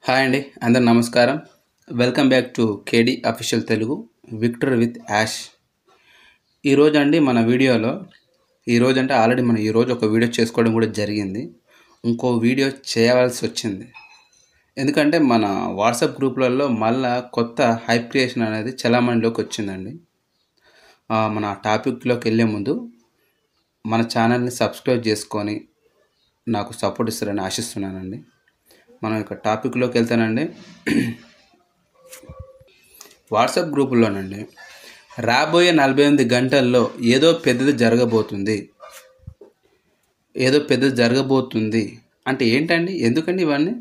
Hi అండి, అందరు నమస్కారం. Welcome back to KD official Telugu Victor with Yash. ఈరోజు అండి మన వీడియోలో ఈరోజు అంటే ఆల్రెడీ మనం ఈరోజు ఒక వీడియో చేసుకోవడం కూడా జరిగింది. ఇంకో వీడియో చేయవలసి వచ్చింది. ఎందుకంటే మన వాట్సాప్ గ్రూపులలో మళ్ళా కొత్త హైప్ క్రియేషన్ అనేది చలామణిలోకి వచ్చిందండి. మన టాపిక్లోకి వెళ్ళే ముందు మన ఛానల్ని సబ్స్క్రైబ్ చేసుకొని నాకు సపోర్ట్ ఇస్తారని ఆశిస్తున్నానండి. మనం ఇక టాపిక్లోకి వెళ్తానండి. వాట్సాప్ గ్రూపుల్లోనండి రాబోయే 48 గంటల్లో ఏదో పెద్దది జరగబోతుంది అంటే ఏంటండి? ఎందుకండి ఇవన్నీ?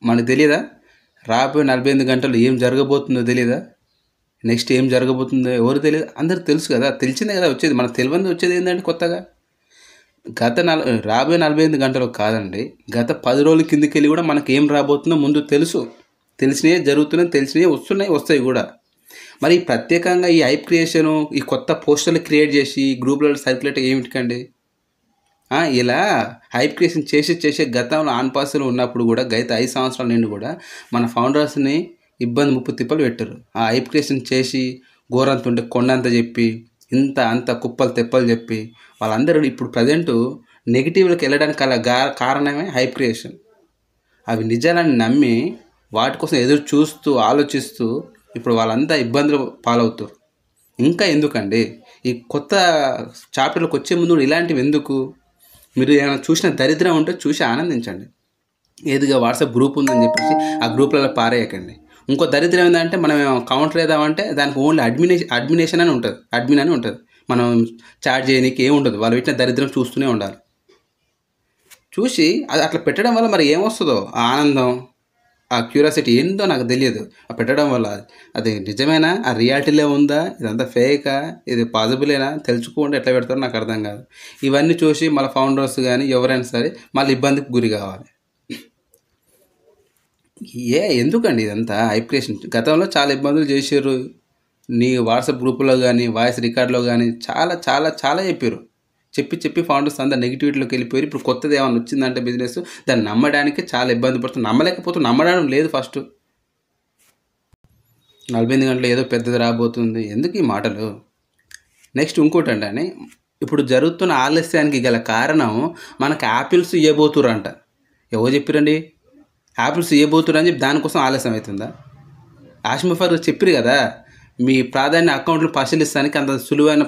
మనకు తెలియదా? రాబోయే 48 గంటల్లో ఏం జరగబోతుందో తెలియదా? నెక్స్ట్ ఏం జరగబోతుందో ఎవరు తెలియదు? అందరికి తెలుసు కదా, తెలిసిందే కదా వచ్చేది. మనకు తెలియదు వచ్చేది ఏంటంటే కొత్తగా రాబోయే 48 గంటలు కాదండి, గత 10 రోజుల కిందికి వెళ్ళి కూడా మనకి ఏం రాబోతుందో ముందు తెలుసు. తెలిసినవే జరుగుతున్నాయి, తెలిసినవే వస్తాయి కూడా. మరి ప్రత్యేకంగా ఈ హైప్ క్రియేషను, ఈ కొత్త పోస్టర్లు క్రియేట్ చేసి గ్రూపులలో సర్క్యులేట్ ఏమిటికండి? ఇలా హైప్ క్రియేషన్ చేసి గతంలో ఆన్పాసులు ఉన్నప్పుడు కూడా గత 5 సంవత్సరాల నుండి కూడా మన ఫౌండర్స్ని ముప్పు తిప్పలు పెట్టారు. ఆ హైప్ క్రియేషన్ చేసి ఘోరంత ఉంటే కొండంత చెప్పి అంత కుప్పలు తెప్పలు చెప్పి వాళ్ళందరూ ఇప్పుడు ప్రజెంటు నెగిటివ్లోకి వెళ్ళడానికి కారణమే హైప్ క్రియేషన్. అవి నిజాలని నమ్మి వాటి కోసం ఎదురు చూస్తూ ఆలోచిస్తూ ఇప్పుడు వాళ్ళంతా ఇబ్బందులు పాలవుతారు. ఇంకా ఎందుకండి? ఈ కొత్త చాప్టర్లకు వచ్చే ముందు ఇలాంటివి ఎందుకు? మీరు ఏమైనా చూసిన దరిద్రం ఉంటే చూసి ఆనందించండి. ఏదిగా వాట్సాప్ గ్రూప్ ఉందని చెప్పేసి ఆ గ్రూప్లలో పారేయకండి. ఇంకో దరిద్రం ఏంటంటే మనం కౌంటర్ వేద్దామంటే దానికి ఓన్లీ అడ్మిన్ అని ఉంటుంది. మనం చాట్ చేయడానికి ఏమి ఉండదు. వాళ్ళు పెట్టిన దరిద్రం చూస్తూనే ఉండాలి. చూసి అది అట్లా పెట్టడం వల్ల మరి ఏమొస్తుందో ఆ ఆనందం, ఆ క్యూరియాసిటీ ఏందో నాకు తెలియదు. ఆ పెట్టడం వల్ల అది నిజమేనా, ఆ రియాలిటీలో ఉందా, ఇదంతా ఫేకా, ఇది పాసిబులేనా తెలుసుకోండి. ఎట్లా పెడతారో నాకు అర్థం కాదు. ఇవన్నీ చూసి మళ్ళీ ఫౌండర్స్ కానీ ఎవరైనా సరే మళ్ళీ ఇబ్బందికి గురి కావాలి. ఎందుకండి ఇదంతా హైప్ క్రియేషన్? గతంలో చాలా ఇబ్బందులు చేశారు. నీ వాట్సాప్ గ్రూపులో కానీ వాయిస్ రికార్డులో కానీ చాలా చాలా చాలా చెప్పి ఫౌండర్స్ అంతా నెగిటివిటీలోకి వెళ్ళిపోయారు. ఇప్పుడు కొత్తది ఏమైనా వచ్చిందంటే బిజినెస్, దాన్ని నమ్మడానికి చాలా ఇబ్బంది పడుతుంది. నమ్మడం లేదు. ఫస్ట్ 48 గంటలు ఏదో పెద్దది రాబోతుంది, ఎందుకు ఈ మాటలు? నెక్స్ట్ ఇంకోటి అండి, ఇప్పుడు జరుగుతున్న ఆలస్యానికి గల కారణం మనకు యాపిల్స్ ఇవ్వబోతురంట. ఎవరు చెప్పారండి? యాపిల్స్ ఇవ్వబోతురని చెప్పి దానికోసం ఆలస్యం అవుతుందా? ఆష్మఫర్ చెప్పారు కదా, మీ ప్రాధాన్య అకౌంట్లు పరిశీలిస్తానికి అంత సులువైన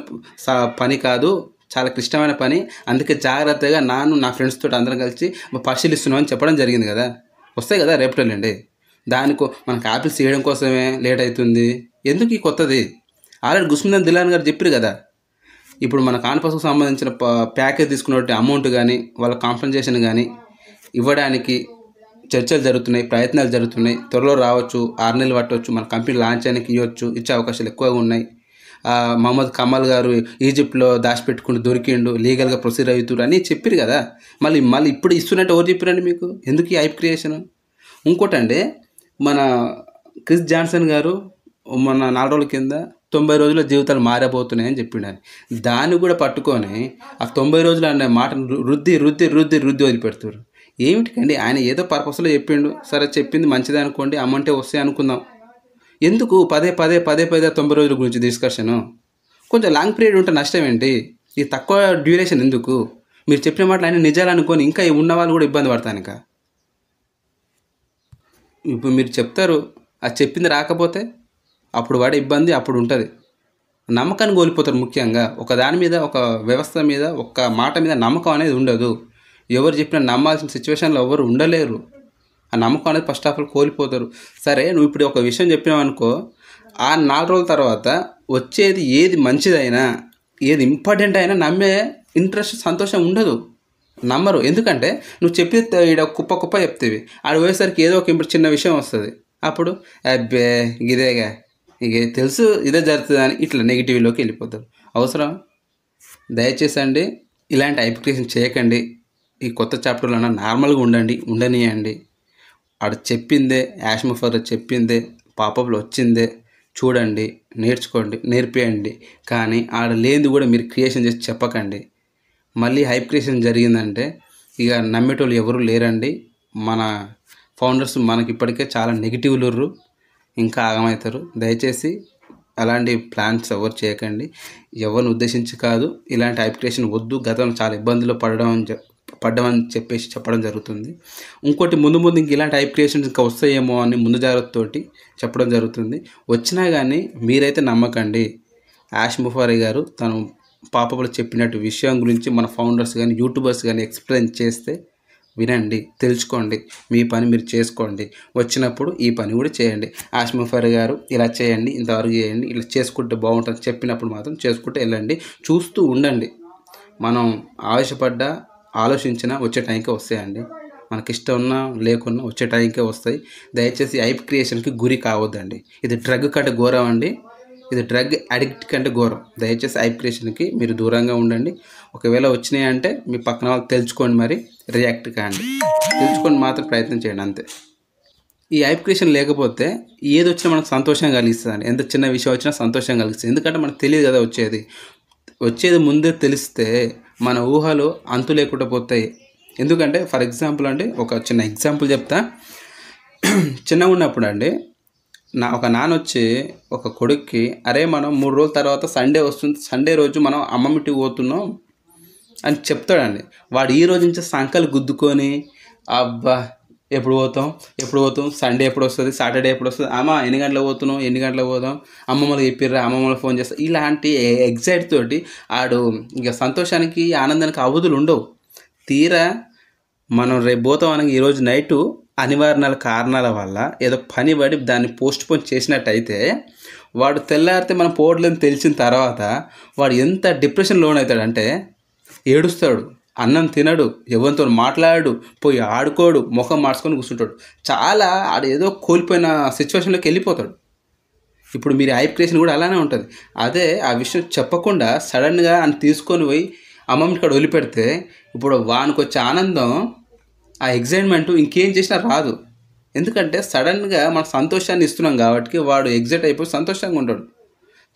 పని కాదు, చాలా క్లిష్టమైన పని, అందుకే జాగ్రత్తగా నా ఫ్రెండ్స్ తోటి అందరం కలిసి పరిశీలిస్తున్నామని చెప్పడం జరిగింది కదా. వస్తాయి కదా రేపటిలోండి. మనకు యాపిల్స్ చేయడం కోసమే లేట్ అవుతుంది. ఎందుకు ఈ కొత్తది? ఆల్రెడీ గుస్మిన్ దిలాన్ గారు చెప్పారు కదా, ఇప్పుడు మన కాన్పస్కు సంబంధించిన ప్యాకేజ్ తీసుకున్నట్టు అమౌంట్ కానీ వాళ్ళ కాంపెన్సేషన్ కానీ ఇవ్వడానికి చర్చలు జరుగుతున్నాయి, ప్రయత్నాలు జరుగుతున్నాయి. త్వరలో రావచ్చు, 6 నెలలు పట్టవచ్చు. మన కంపెనీ లాంచ్ చేయడానికి ఇచ్చే అవకాశాలు ఎక్కువగా ఉన్నాయి. మహమ్మద్ కమల్ గారు ఈజిప్ట్లో దాచిపెట్టుకుంటూ దొరికిండు, లీగల్గా ప్రొసీడ్ అవుతారు అని చెప్పారు కదా. మళ్ళీ ఇప్పుడు ఇస్తున్నట్టు ఎవరు చెప్పారండి మీకు? ఎందుకు ఈ హైప్ క్రియేషన్? ఇంకోటండి, మన క్రిస్ జాన్సన్ గారు మన 4 రోజుల కింద 90 రోజుల జీవితాలు మారబోతున్నాయని చెప్పిండని, దాన్ని కూడా పట్టుకొని ఆ 90 రోజులు అనే మాటను రుద్ది వదిలిపెడుతారు. ఏమిటికండి? ఆయన ఏదో పర్పస్లో చెప్పిండు, సరే చెప్పింది మంచిదే అనుకోండి, అమౌంటే వస్తాయి అనుకుందాం. ఎందుకు పదే 90 రోజుల గురించి డిస్కషను? కొంచెం లాంగ్ పీరియడ్ ఉంటే నష్టం ఏంటి? ఈ తక్కువ డ్యూరేషన్ ఎందుకు? మీరు చెప్పిన మాటలు అన్నీ నిజాలు అనుకొని ఇంకా ఉన్న వాళ్ళు కూడా ఇబ్బంది పడతాను. ఇంకా ఇప్పుడు మీరు చెప్తారు, అది చెప్పింది రాకపోతే అప్పుడు వాడే ఇబ్బంది అప్పుడు ఉంటుంది. నమ్మకాన్ని కోల్పోతారు. ముఖ్యంగా ఒక దాని మీద, ఒక వ్యవస్థ మీద, ఒక మాట మీద నమ్మకం అనేది ఉండదు. ఎవరు చెప్పినా నమ్మాల్సిన సిచ్యువేషన్లో ఎవరు ఉండలేరు. ఆ నమ్మకం అనేది ఫస్ట్ ఆఫ్ ఆల్ కోల్పోతారు. సరే, నువ్వు ఇప్పుడు ఒక విషయం చెప్పినావు అనుకో, ఆ 4 రోజుల తర్వాత వచ్చేది ఏది మంచిదైనా, ఏది ఇంపార్టెంట్ అయినా నమ్మే ఇంట్రెస్ట్, సంతోషం ఉండదు. నమ్మరు. ఎందుకంటే నువ్వు చెప్పి ఇక్కడ కుప్ప చెప్తేవి, ఆడ పోయేసరికి ఏదో ఒక చిన్న విషయం వస్తుంది. అప్పుడు అబ్బే ఇదేగా, ఇక తెలుసు ఇదే జరుగుతుంది అని ఇట్లా నెగిటివ్లోకి వెళ్ళిపోతారు. అవసరం? దయచేసి అండి ఇలాంటి హైప్ క్రియేషన్ చేయకండి. ఈ కొత్త చాప్టర్లో నార్మల్గా ఉండనియండి. ఆడు చెప్పిందే, యాష్మఫర్ చెప్పిందే పాపప్లో వచ్చిందే చూడండి, నేర్చుకోండి, నేర్పేయండి. కానీ ఆడ లేనిది కూడా మీరు క్రియేషన్ చేసి చెప్పకండి. మళ్ళీ హైప్ క్రియేషన్ జరిగిందంటే ఇక నమ్మేటోళ్ళు ఎవరు లేరండి. మన ఫౌండర్స్ మనకి ఇప్పటికే చాలా నెగిటివ్లు ఇంకా ఆగమవుతారు. దయచేసి అలాంటి ప్లాన్స్ ఎవరు చేయకండి. ఎవరిని ఉద్దేశించి కాదు. ఇలాంటి హైప్ క్రియేషన్ వద్దు. గతంలో చాలా ఇబ్బందులు పడ్డామని చెప్పేసి చెప్పడం జరుగుతుంది. ఇంకోటి ముందు ఇంక ఇలాంటి హైప్ క్రియేషన్స్ ఇంకా వస్తాయేమో అని ముందు జాగ్రత్తతోటి చెప్పడం జరుగుతుంది. వచ్చినా కానీ మీరైతే నమ్మకండి. యాష్ ముఫారీ గారు తను పాపలో చెప్పినట్టు విషయం గురించి మన ఫౌండర్స్ కానీ యూట్యూబర్స్ కానీ ఎక్స్ప్లెయిన్ చేస్తే వినండి, తెలుసుకోండి, మీ పని మీరు చేసుకోండి. వచ్చినప్పుడు ఈ పని కూడా చేయండి. యాష్ ముఫారీ గారు ఇలా చేయండి, ఇంతవరకు చేయండి, ఇలా చేసుకుంటే బాగుంటుంది చెప్పినప్పుడు మాత్రం చేసుకుంటూ వెళ్ళండి. చూస్తూ ఉండండి. మనం ఆవేశపడ్డా ఆలోచించినా వచ్చే టైంకే వస్తాయండి. మనకిష్టం ఉన్నా లేకున్నా వచ్చే టైంకే వస్తాయి. దయచేసి హైప్ క్రియేషన్కి గురి కావద్దండి. ఇది డ్రగ్ కంటే ఘోరం అండి. ఇది డ్రగ్ అడిక్ట్ కంటే ఘోరం. దయచేసి హైప్ క్రియేషన్కి మీరు దూరంగా ఉండండి. ఒకవేళ వచ్చినాయంటే మీ పక్కన వాళ్ళకి తెలుసుకోండి, మరి రియాక్ట్ కాండి. తెలుసుకొని మాత్రం ప్రయత్నం చేయండి అంతే. ఈ హైప్ క్రియేషన్ లేకపోతే ఏది వచ్చినా మనకు సంతోషం కలిగిస్తుంది. ఎంత చిన్న విషయం వచ్చినా సంతోషం కలిగిస్తుంది. ఎందుకంటే మనకు తెలియదు కదా వచ్చేది ముందే తెలిస్తే మన ఊహలు అంతు లేకుండా పోతాయి. ఎందుకంటే ఫర్ ఎగ్జాంపుల్ అండి, ఒక చిన్న ఎగ్జాంపుల్ చెప్తా. చిన్నగా ఉన్నప్పుడు అండి ఒక నాన్న వచ్చి ఒక కొడుక్కి, అరే మనం 3 రోజుల తర్వాత సండే వస్తుంది, సండే రోజు మనం అమ్మమ్మిటికి పోతున్నాం అని చెప్తాడండి. వాడు ఈ రోజు నుంచి సంకలు గుద్దుకొని, అబ్బా ఎప్పుడు పోతాం, సండే ఎప్పుడు వస్తుంది, సాటర్డే ఎప్పుడు వస్తుంది, అమ్మ ఎన్ని గంటలకు పోదాం, అమ్మమ్మలు చెప్పిర్రా, అమ్మమ్మలు ఫోన్ చేస్తా, ఇలాంటి ఎగ్జైట్ తోటి ఆడు ఇక సంతోషానికి ఆనందానికి అవధులు ఉండవు. తీరా మనం రేపు పోతాం అనగా ఈరోజు నైటు అనివార్య కారణాల వల్ల ఏదో పని పడి దాన్ని పోస్ట్ పోన్ చేసినట్టయితే వాడు తెల్లారితే మనం పోవట్లేదని తెలిసిన తర్వాత వాడు ఎంత డిప్రెషన్ లోన్ అవుతాడంటే ఏడుస్తాడు, అన్నం తినడు, ఎవరితో మాట్లాడు, పోయి ఆడుకోడు, ముఖం మార్చుకొని కూర్చుంటాడు. చాలా ఆడు ఏదో కోల్పోయిన సిచ్యువేషన్లోకి వెళ్ళిపోతాడు. ఇప్పుడు మీరు హైప్ క్రియేషన్ కూడా అలానే ఉంటుంది. అదే ఆ విషయం చెప్పకుండా సడన్గా అని తీసుకొని పోయి అమ్మమ్మ ఇక్కడ వదిలిపెడితే ఇప్పుడు వానికి వచ్చే ఆనందం, ఆ ఎగ్జైట్మెంట్ ఇంకేం చేసినా రాదు. ఎందుకంటే సడన్గా మన సంతోషాన్ని ఇస్తున్నాం కాబట్టి వాడు ఎగ్జైట్ అయిపోయి సంతోషంగా ఉంటాడు.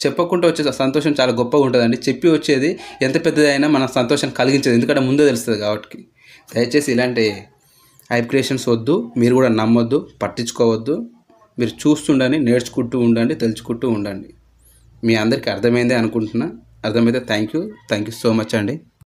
చెప్పకుండా వచ్చే సంతోషం చాలా గొప్పగా ఉంటుందండి. చెప్పి వచ్చేది ఎంత పెద్దదైనా మన సంతోషాన్ని కలిగించేది, ఎందుకంటే ముందే తెలుస్తుంది కాబట్టి. దయచేసి ఇలాంటి హైప్ క్రియేషన్స్ వద్దు. మీరు కూడా నమ్మొద్దు, పట్టించుకోవద్దు. మీరు చూస్తుండండి, నేర్చుకుంటూ ఉండండి, తెలుసుకుంటూ ఉండండి. మీ అందరికీ అర్థమైందే అనుకుంటున్నా. అర్థమైతే థ్యాంక్ యూ సో మచ్ అండి.